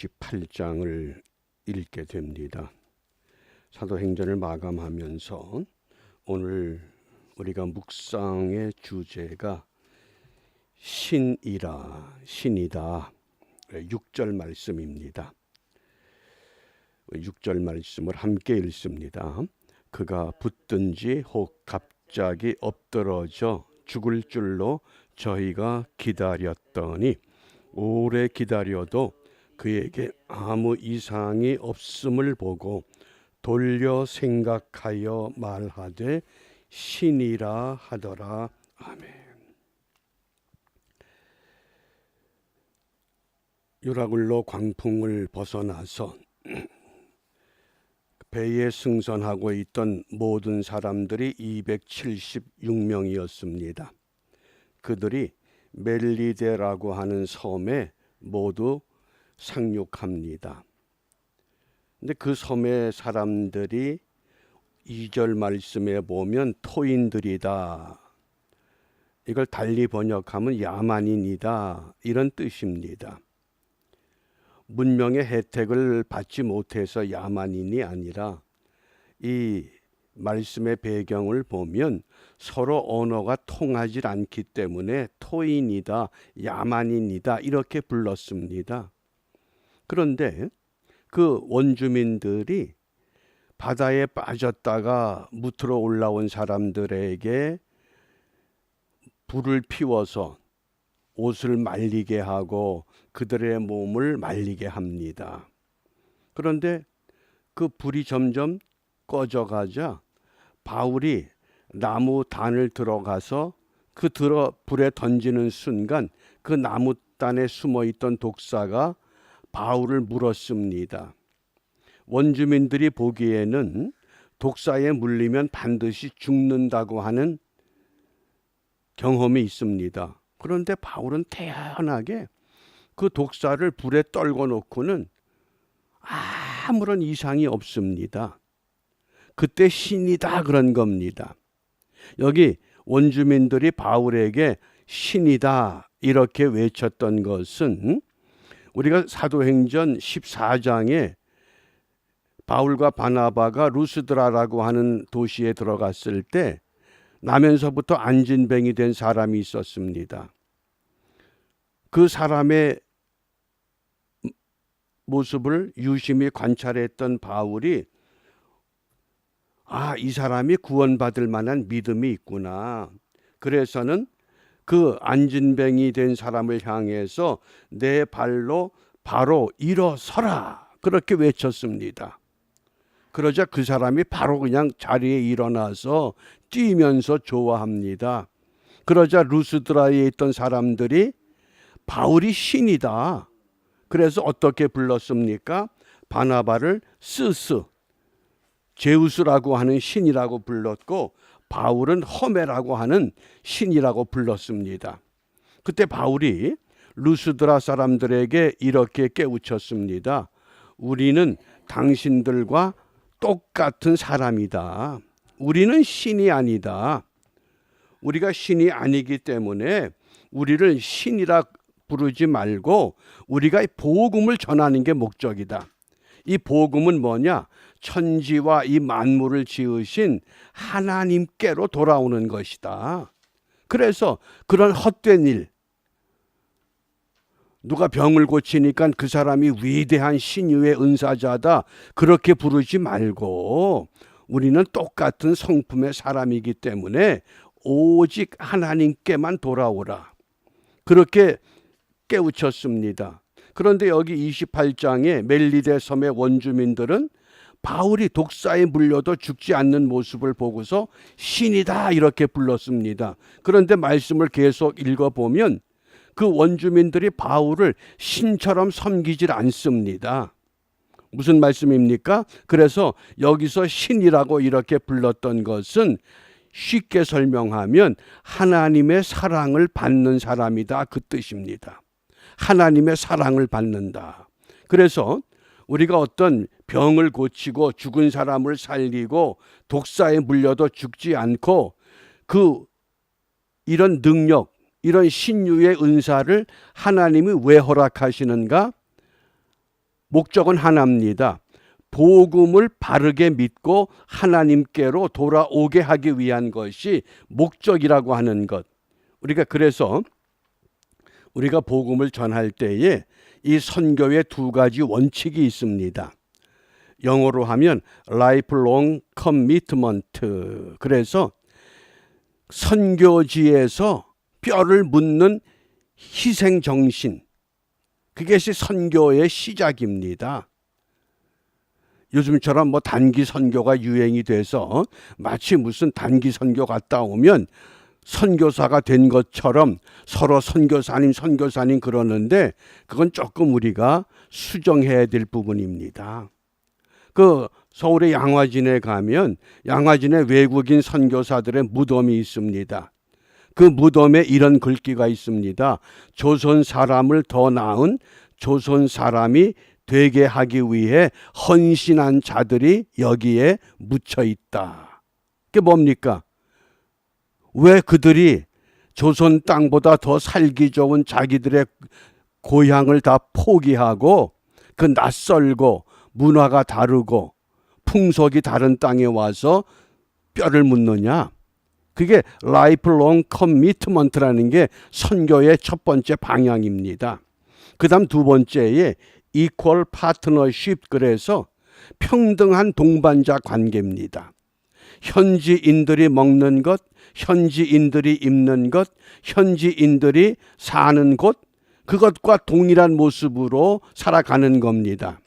18장을 읽게 됩니다. 사도행전을 마감하면서 오늘 우리가 묵상의 주제가 신이다 6절 말씀입니다. 6절 말씀을 함께 읽습니다. 그가 붙든지 혹 갑자기 엎드러져 죽을 줄로 저희가 기다렸더니 오래 기다려도 그에게 아무 이상이 없음을 보고 돌려 생각하여 말하되 신이라 하더라. 아멘. 유라굴로 광풍을 벗어나서 배에 승선하고 있던 모든 사람들이 276명이었습니다. 그들이 멜리데라고 하는 섬에 모두 상륙합니다. 근데 그 섬의 사람들이 2절 말씀에 보면 토인들이다. 이걸 달리 번역하면 야만인이다. 이런 뜻입니다. 문명의 혜택을 받지 못해서 야만인이 아니라 이 말씀의 배경을 보면 서로 언어가 통하지 않기 때문에 토인이다, 야만인이다 이렇게 불렀습니다. 그런데 그 원주민들이 바다에 빠졌다가 무트로 올라온 사람들에게 불을 피워서 옷을 말리게 하고 그들의 몸을 말리게 합니다. 그런데 그 불이 점점 꺼져가자 바울이 나무 단을 들어가서 그 불에 던지는 순간 그 나무 단에 숨어있던 독사가 바울을 물었습니다. 원주민들이 보기에는 독사에 물리면 반드시 죽는다고 하는 경험이 있습니다. 그런데 바울은 태연하게 그 독사를 불에 떨궈 놓고는 아무런 이상이 없습니다. 그때 신이다 그런 겁니다. 여기 원주민들이 바울에게 신이다 이렇게 외쳤던 것은 우리가 사도행전 14장에 바울과 바나바가 루스드라라고 하는 도시에 들어갔을 때 나면서부터 안진뱅이 된 사람이 있었습니다. 그 사람의 모습을 유심히 관찰했던 바울이 이 사람이 구원받을 만한 믿음이 있구나. 그래서는 그 안진뱅이 된 사람을 향해서 내 발로 바로 일어서라 그렇게 외쳤습니다. 그러자 그 사람이 바로 그냥 자리에 일어나서 뛰면서 좋아합니다. 그러자 루스드라에 있던 사람들이 바울이 신이다. 그래서 어떻게 불렀습니까? 바나바를 스스, 제우스라고 하는 신이라고 불렀고 바울은 허메라고 하는 신이라고 불렀습니다. 그때 바울이 루스드라 사람들에게 이렇게 깨우쳤습니다. 우리는 당신들과 똑같은 사람이다. 우리는 신이 아니다. 우리가 신이 아니기 때문에 우리를 신이라 부르지 말고 우리가 복음을 전하는 게 목적이다. 이 복음은 뭐냐? 천지와 이 만물을 지으신 하나님께로 돌아오는 것이다. 그래서 그런 헛된 일, 누가 병을 고치니까 그 사람이 위대한 신유의 은사자다 그렇게 부르지 말고 우리는 똑같은 성품의 사람이기 때문에 오직 하나님께만 돌아오라 그렇게 깨우쳤습니다. 그런데 여기 28장에 멜리데 섬의 원주민들은 바울이 독사에 물려도 죽지 않는 모습을 보고서 신이다 이렇게 불렀습니다. 그런데 말씀을 계속 읽어보면 그 원주민들이 바울을 신처럼 섬기질 않습니다. 무슨 말씀입니까? 그래서 여기서 신이라고 이렇게 불렀던 것은 쉽게 설명하면 하나님의 사랑을 받는 사람이다 그 뜻입니다. 하나님의 사랑을 받는다. 그래서 우리가 어떤 병을 고치고 죽은 사람을 살리고 독사에 물려도 죽지 않고 이런 능력, 이런 신유의 은사를 하나님이 왜 허락하시는가? 목적은 하나입니다. 복음을 바르게 믿고 하나님께로 돌아오게 하기 위한 것이 목적이라고 하는 것. 우리가 그래서 우리가 복음을 전할 때에 이 선교의 두 가지 원칙이 있습니다. 영어로 하면 lifelong commitment. 그래서 선교지에서 뼈를 묻는 희생 정신. 그것이 선교의 시작입니다. 요즘처럼 뭐 단기 선교가 유행이 돼서 마치 무슨 단기 선교 갔다 오면 선교사가 된 것처럼 서로 선교사님 그러는데 그건 조금 우리가 수정해야 될 부분입니다. 그 서울의 양화진에 가면 양화진에 외국인 선교사들의 무덤이 있습니다. 그 무덤에 이런 글귀가 있습니다. 조선 사람을 더 나은 조선 사람이 되게 하기 위해 헌신한 자들이 여기에 묻혀 있다. 그게 뭡니까? 왜 그들이 조선 땅보다 더 살기 좋은 자기들의 고향을 다 포기하고 그 낯설고 문화가 다르고 풍속이 다른 땅에 와서 뼈를 묻느냐? 그게 lifelong commitment라는 게 선교의 첫 번째 방향입니다. 그 다음 두 번째에 equal partnership, 그래서 평등한 동반자 관계입니다. 현지인들이 먹는 것, 현지인들이 입는 것, 현지인들이 사는 곳, 그것과 동일한 모습으로 살아가는 겁니다.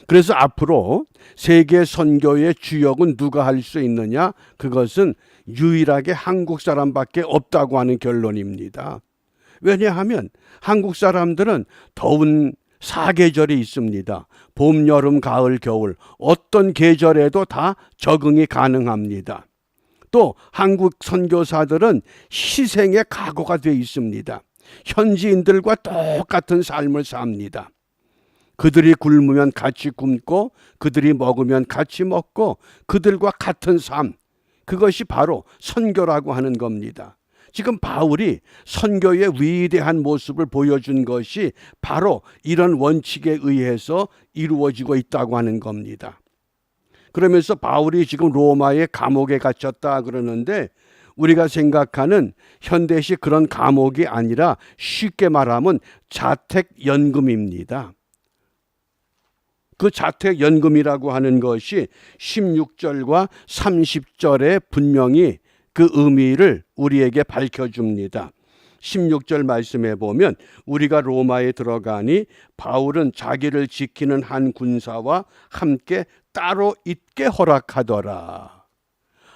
그래서 앞으로 세계 선교의 주역은 누가 할 수 있느냐? 그것은 유일하게 한국 사람밖에 없다고 하는 결론입니다. 왜냐하면 한국 사람들은 더운 사계절이 있습니다. 봄, 여름, 가을, 겨울 어떤 계절에도 다 적응이 가능합니다. 또 한국 선교사들은 희생의 각오가 되어 있습니다. 현지인들과 똑같은 삶을 삽니다. 그들이 굶으면 같이 굶고 그들이 먹으면 같이 먹고 그들과 같은 삶, 그것이 바로 선교라고 하는 겁니다. 지금 바울이 선교의 위대한 모습을 보여준 것이 바로 이런 원칙에 의해서 이루어지고 있다고 하는 겁니다. 그러면서 바울이 지금 로마의 감옥에 갇혔다 그러는데 우리가 생각하는 현대식 그런 감옥이 아니라 쉽게 말하면 자택연금입니다. 그 자택연금이라고 하는 것이 16절과 30절에 분명히 그 의미를 우리에게 밝혀줍니다. 16절 말씀에 보면 우리가 로마에 들어가니 바울은 자기를 지키는 한 군사와 함께 따로 있게 허락하더라.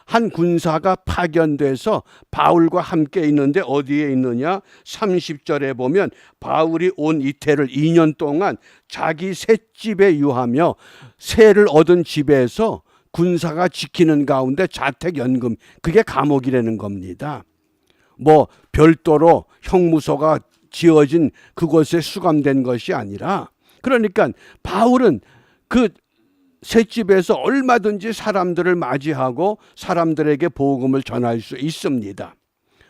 한 군사가 파견돼서 바울과 함께 있는데 어디에 있느냐? 30절에 보면 바울이 온 이태를 2년 동안 자기 셋집에 유하며 세를 얻은 집에서 군사가 지키는 가운데 자택연금, 그게 감옥이라는 겁니다. 뭐 별도로 형무소가 지어진 그곳에 수감된 것이 아니라, 그러니까 바울은 그 셋집에서 얼마든지 사람들을 맞이하고 사람들에게 복음을 전할 수 있습니다.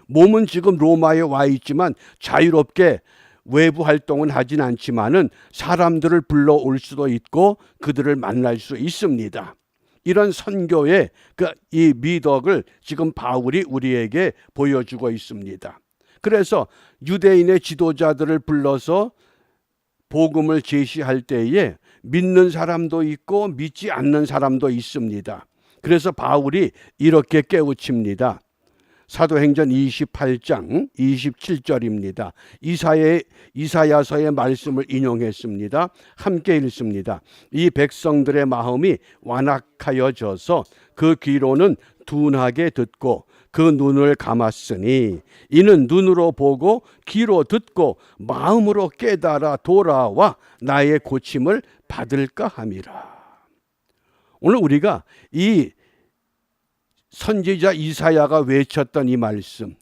몸은 지금 로마에 와 있지만 자유롭게 외부 활동은 하진 않지만은 사람들을 불러올 수도 있고 그들을 만날 수 있습니다. 이런 선교의 이 미덕을 지금 바울이 우리에게 보여주고 있습니다. 그래서 유대인의 지도자들을 불러서 복음을 제시할 때에 믿는 사람도 있고 믿지 않는 사람도 있습니다. 그래서 바울이 이렇게 깨우칩니다. 사도행전 28장 27절입니다. 이사야서의 말씀을 인용했습니다. 함께 읽습니다. 이 백성들의 마음이 완악하여져서 그 귀로는 둔하게 듣고 그 눈을 감았으니 이는 눈으로 보고 귀로 듣고 마음으로 깨달아 돌아와 나의 고침을 받을까 함이라. 오늘 우리가 이 선지자 이사야가 외쳤던 이 말씀,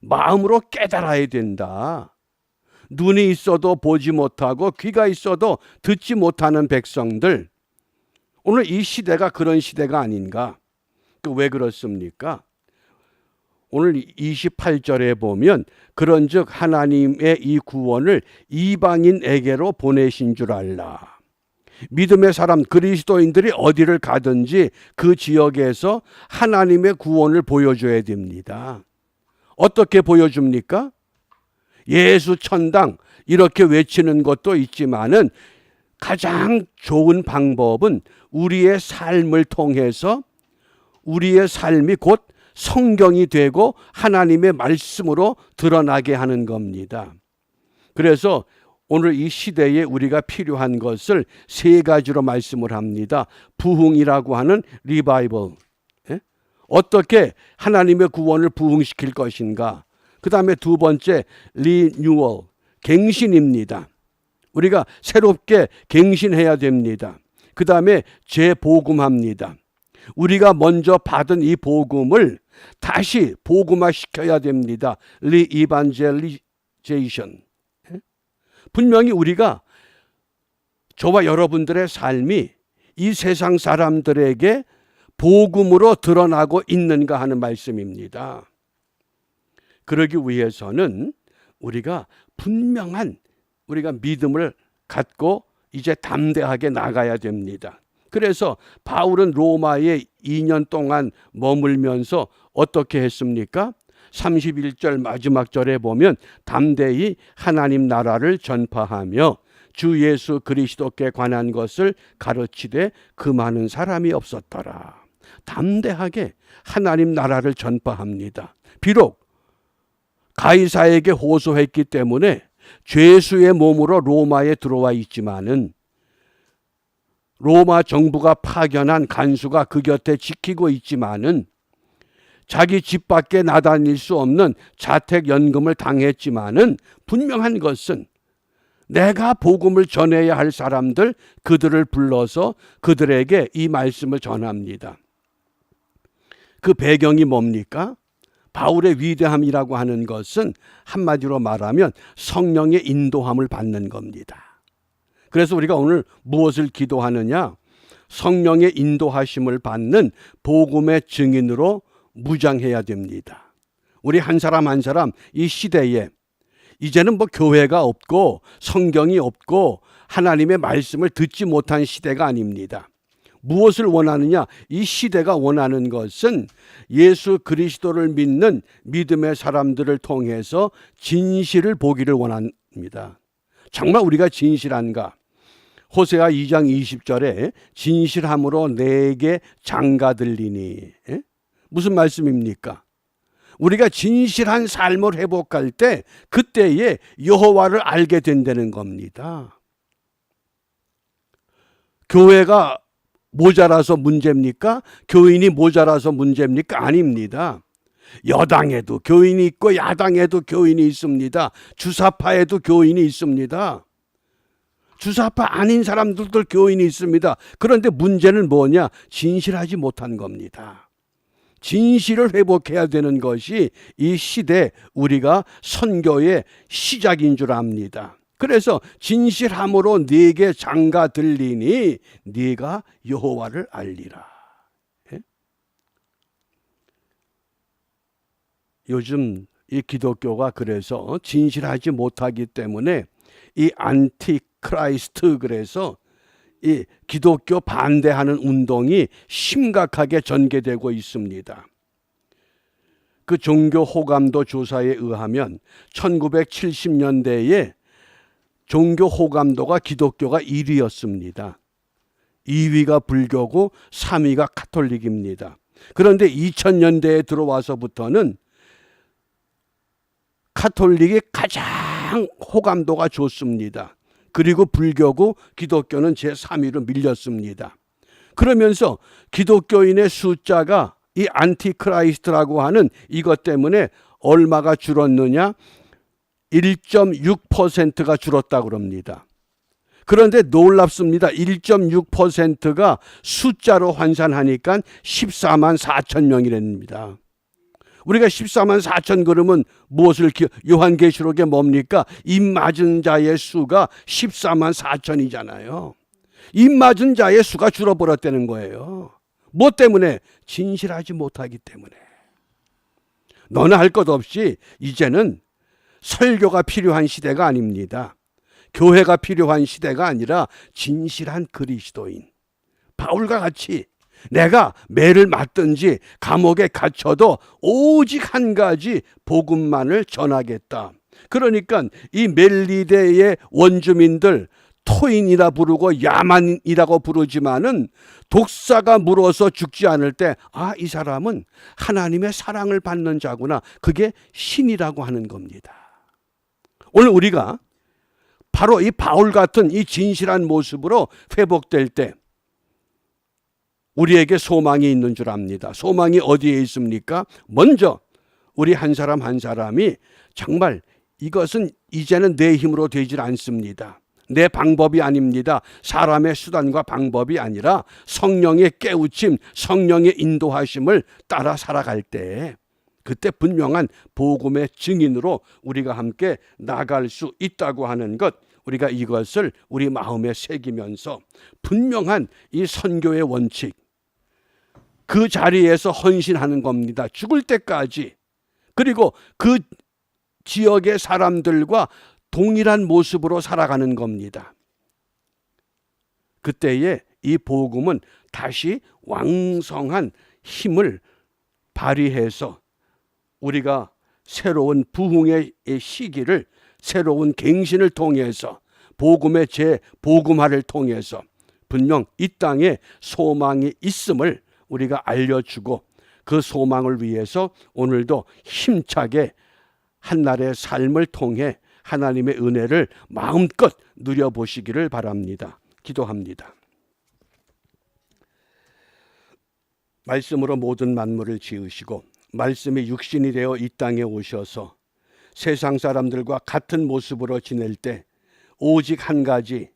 마음으로 깨달아야 된다. 눈이 있어도 보지 못하고 귀가 있어도 듣지 못하는 백성들, 오늘 이 시대가 그런 시대가 아닌가? 왜 그렇습니까? 오늘 28절에 보면 그런즉 하나님의 이 구원을 이방인에게로 보내신 줄 알라. 믿음의 사람 그리스도인들이 어디를 가든지 그 지역에서 하나님의 구원을 보여줘야 됩니다. 어떻게 보여줍니까? 예수 천당 이렇게 외치는 것도 있지만은 가장 좋은 방법은 우리의 삶을 통해서 우리의 삶이 곧 성경이 되고 하나님의 말씀으로 드러나게 하는 겁니다. 그래서 오늘 이 시대에 우리가 필요한 것을 세 가지로 말씀을 합니다. 부흥이라고 하는 리바이벌. 어떻게 하나님의 구원을 부흥시킬 것인가. 그 다음에 두 번째 리뉴얼, 갱신입니다. 우리가 새롭게 갱신해야 됩니다. 그 다음에 재복음합니다. 우리가 먼저 받은 이 복음을 다시 복음화 시켜야 됩니다. 리이반젤리제이션. 분명히 우리가 저와 여러분들의 삶이 이 세상 사람들에게 복음으로 드러나고 있는가 하는 말씀입니다. 그러기 위해서는 우리가 분명한 우리가 믿음을 갖고 이제 담대하게 나가야 됩니다. 그래서 바울은 로마에 2년 동안 머물면서 어떻게 했습니까? 31절 마지막 절에 보면 담대히 하나님 나라를 전파하며 주 예수 그리스도께 관한 것을 가르치되 그 많은 사람이 없었더라. 담대하게 하나님 나라를 전파합니다. 비록 가이사에게 호소했기 때문에 죄수의 몸으로 로마에 들어와 있지만은 로마 정부가 파견한 간수가 그 곁에 지키고 있지만은 자기 집 밖에 나다닐 수 없는 자택연금을 당했지만은 분명한 것은 내가 복음을 전해야 할 사람들 그들을 불러서 그들에게 이 말씀을 전합니다. 그 배경이 뭡니까? 바울의 위대함이라고 하는 것은 한마디로 말하면 성령의 인도함을 받는 겁니다. 그래서 우리가 오늘 무엇을 기도하느냐? 성령의 인도하심을 받는 복음의 증인으로 무장해야 됩니다. 우리 한 사람 한 사람 이 시대에 이제는 뭐 교회가 없고 성경이 없고 하나님의 말씀을 듣지 못한 시대가 아닙니다. 무엇을 원하느냐? 이 시대가 원하는 것은 예수 그리스도를 믿는 믿음의 사람들을 통해서 진실을 보기를 원합니다. 정말 우리가 진실한가? 호세아 2장 20절에 진실함으로 내게 장가 들리니. 무슨 말씀입니까? 우리가 진실한 삶을 회복할 때 그때에 여호와를 알게 된다는 겁니다. 교회가 모자라서 문제입니까? 교인이 모자라서 문제입니까? 아닙니다. 여당에도 교인이 있고 야당에도 교인이 있습니다. 주사파에도 교인이 있습니다. 주사파 아닌 사람들도 교인이 있습니다. 그런데 문제는 뭐냐? 진실하지 못한 겁니다. 진실을 회복해야 되는 것이 이 시대 우리가 선교의 시작인 줄 압니다. 그래서 진실함으로 네게 장가 들리니 네가 여호와를 알리라. 요즘 이 기독교가 그래서 진실하지 못하기 때문에 이 안티크라이스트, 그래서 이 기독교 반대하는 운동이 심각하게 전개되고 있습니다. 그 종교 호감도 조사에 의하면 1970년대에 종교 호감도가 기독교가 1위였습니다. 2위가 불교고 3위가 카톨릭입니다. 그런데 2000년대에 들어와서부터는 카톨릭이 가장 호감도가 좋습니다. 그리고 불교고 기독교는 제3위로 밀렸습니다. 그러면서 기독교인의 숫자가 이 안티크라이스트라고 하는 이것 때문에 얼마가 줄었느냐? 1.6%가 줄었다고 그럽니다. 그런데 놀랍습니다. 1.6%가 숫자로 환산하니까 14만 4천 명이랍니다. 우리가 14만 4천 그러면 무엇을 요한계시록에 뭡니까? 입 맞은 자의 수가 14만 4천이잖아요. 입 맞은 자의 수가 줄어버렸다는 거예요. 뭐 때문에? 진실하지 못하기 때문에. 너나 할 것 없이 이제는 설교가 필요한 시대가 아닙니다. 교회가 필요한 시대가 아니라 진실한 그리스도인 바울과 같이 내가 매를 맞든지 감옥에 갇혀도 오직 한 가지 복음만을 전하겠다. 그러니까 이 멜리데의 원주민들 토인이라 부르고 야만이라고 부르지만은 독사가 물어서 죽지 않을 때 이 사람은 하나님의 사랑을 받는 자구나. 그게 신이라고 하는 겁니다. 오늘 우리가 바로 이 바울 같은 이 진실한 모습으로 회복될 때 우리에게 소망이 있는 줄 압니다. 소망이 어디에 있습니까? 먼저 우리 한 사람 한 사람이 정말 이것은 이제는 내 힘으로 되질 않습니다. 내 방법이 아닙니다. 사람의 수단과 방법이 아니라 성령의 깨우침, 성령의 인도하심을 따라 살아갈 때 그때 분명한 복음의 증인으로 우리가 함께 나갈 수 있다고 하는 것, 우리가 이것을 우리 마음에 새기면서 분명한 이 선교의 원칙, 그 자리에서 헌신하는 겁니다. 죽을 때까지. 그리고 그 지역의 사람들과 동일한 모습으로 살아가는 겁니다. 그때에 이 복음은 다시 왕성한 힘을 발휘해서 우리가 새로운 부흥의 시기를 새로운 갱신을 통해서 복음의 재복음화를 통해서 분명 이 땅에 소망이 있음을 우리가 알려주고 그 소망을 위해서 오늘도 힘차게 한날의 삶을 통해 하나님의 은혜를 마음껏 누려보시기를 바랍니다. 기도합니다. 말씀으로 모든 만물을 지으시고 말씀이 육신이 되어 이 땅에 오셔서 세상 사람들과 같은 모습으로 지낼 때 오직 한 가지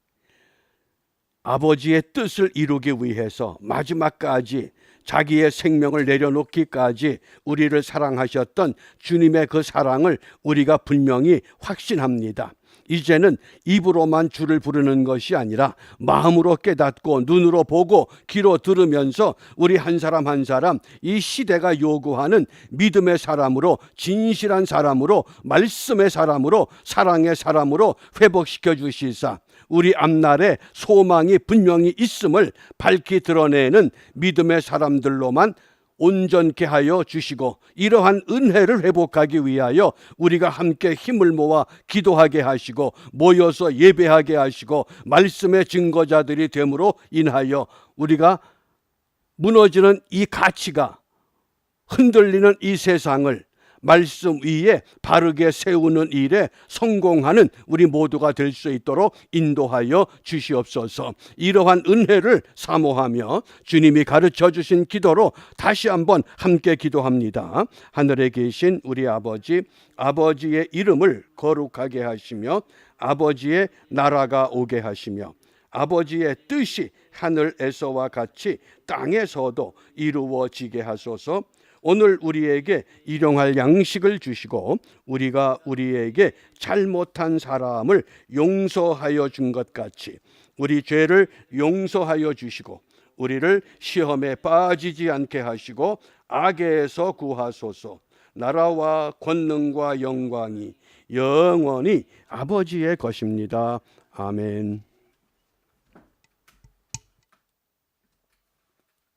아버지의 뜻을 이루기 위해서 마지막까지 자기의 생명을 내려놓기까지 우리를 사랑하셨던 주님의 그 사랑을 우리가 분명히 확신합니다. 이제는 입으로만 주를 부르는 것이 아니라 마음으로 깨닫고 눈으로 보고 귀로 들으면서 우리 한 사람 한 사람 이 시대가 요구하는 믿음의 사람으로, 진실한 사람으로, 말씀의 사람으로, 사랑의 사람으로 회복시켜 주시사 우리 앞날에 소망이 분명히 있음을 밝히 드러내는 믿음의 사람들로만 온전케 하여 주시고 이러한 은혜를 회복하기 위하여 우리가 함께 힘을 모아 기도하게 하시고 모여서 예배하게 하시고 말씀의 증거자들이 됨으로 인하여 우리가 무너지는 이 가치가 흔들리는 이 세상을 말씀 위에 바르게 세우는 일에 성공하는 우리 모두가 될 수 있도록 인도하여 주시옵소서. 이러한 은혜를 사모하며 주님이 가르쳐 주신 기도로 다시 한번 함께 기도합니다. 하늘에 계신 우리 아버지, 아버지의 이름을 거룩하게 하시며 아버지의 나라가 오게 하시며 아버지의 뜻이 하늘에서와 같이 땅에서도 이루어지게 하소서. 오늘 우리에게 일용할 양식을 주시고 우리가 우리에게 잘못한 사람을 용서하여 준 것 같이 우리 죄를 용서하여 주시고 우리를 시험에 빠지지 않게 하시고 악에서 구하소서. 나라와 권능과 영광이 영원히 아버지의 것입니다. 아멘.